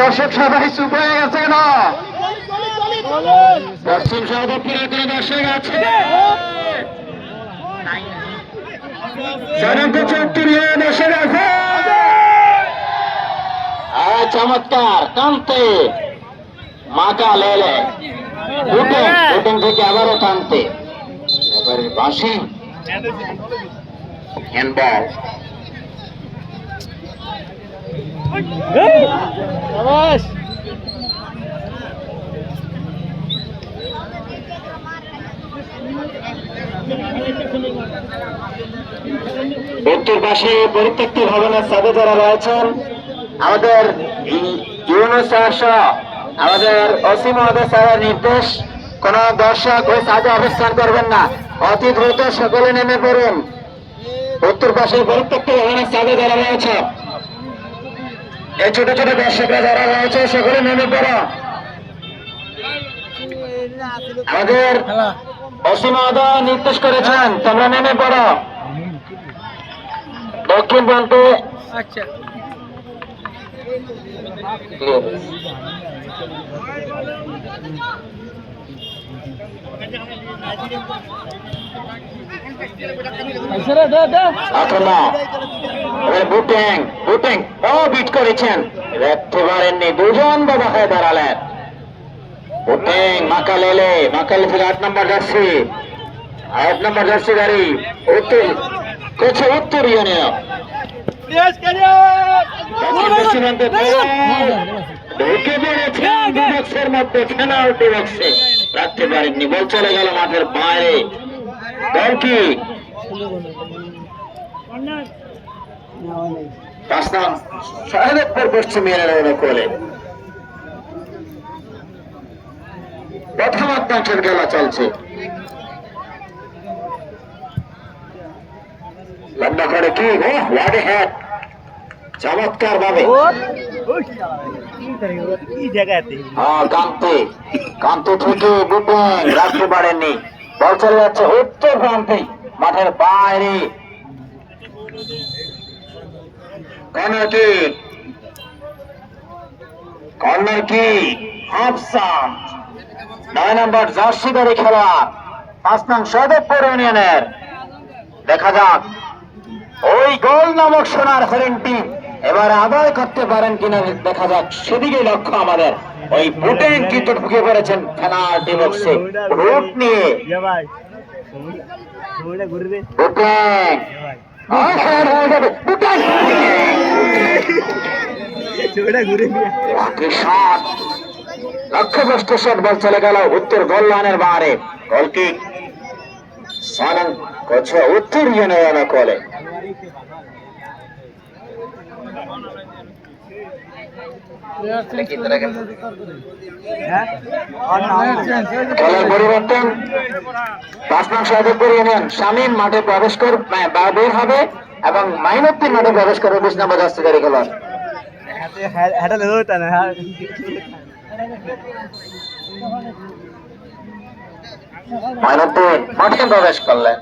দর্শক সবাই চুপ হয়ে গেছে না? পশ্চিম সহদপ্তরের কোন দর্শক আছে? দর্শক আছে। চমৎকার কান্তে মাকা লেলে বুটিং থেকে আবারও কান্তে এবারে বাঁশি হ্যান্ডবল। উত্তর পাশে পরিত্যক্ত ভবনের ছাদে যারা রয়েছেন আমাদের ইউনুস স্যার সহ আমাদের ওসি মহোদয় স্যারের নির্দেশ, কোন দর্শক ওই ছাদে অবস্থান করবেন না, অতি দ্রুত সকলে নেমে পড়ুন। উত্তর পাশে পরিত্যক্ত ভবনের ছাদে যারা রয়েছে এই ছোট ছোট দর্শকরা যারা রয়েছে সকলে নেমে পড়ো। আমাদের ওসি মহোদয় নির্দেশ করেছেন তোমরা নেমে পড়ো। দক্ষিণ প্রান্তে বুটিং ও বিট করেছেন, রাখতে পারেননি, দুজন বাবা হয়ে দাঁড়ালেন। বুটিং মাকালেলে থেকে 8 নম্বর জার্সি, 8 নম্বর জার্সি গাড়ি উত্তর কোচে উত্তর ইউনিয়ন ঢুকে পড়েছেন বক্সের মধ্যে, পেনাল্টি বক্সে রাখতে পারেননি, বল চলে গেল মাঠের বাইরে। বল কি 5 নাম সহদপ্তর পশ্চিম ইউনিয়নের কোলে প্রথম অর্ধাংশের খেলা চলছে। লম্বা করে কি ওয়ার্ডে হ্যাট চমৎকার ভাবে কান্তে থেকে বুটিং রাখতে পারেননি, বল চলে যাচ্ছে উত্তর প্রান্তে মাঠের বাইরে। কর্নার কি হাফসান 9 নম্বর জার্সিধারী খেলোয়াড় 5 নং সহদপ্তর ইউনিয়নের। দেখা যাক ওই গোল নামক সোনার হরিণটি এবার আদায় করতে পারেন কিনা, দেখা যাক সেদিকে লক্ষ্য আমাদের। ওই বুটিং কিন্তু ঢুকে পড়েছেন পেনাল্টি বক্সে রুট নিয়ে। লক্ষ্যভ্রষ্ট শট, বল চলে গেল উত্তর গোল লাইনের বাইরে। গোলকিক উত্তর ইউনিয়ন কোলে। খেলার পরিবর্তন 5 নং সহদপ্তর ইউনিয়ন শামীম মাঠে প্রবেশ করে বের হবে এবং মাইনুদ্দিন মাঠে প্রবেশ করবে 20 নম্বর জার্সিধারী খেলোয়াড়। মাইনুদ্দিন মাঠে প্রবেশ করলেন।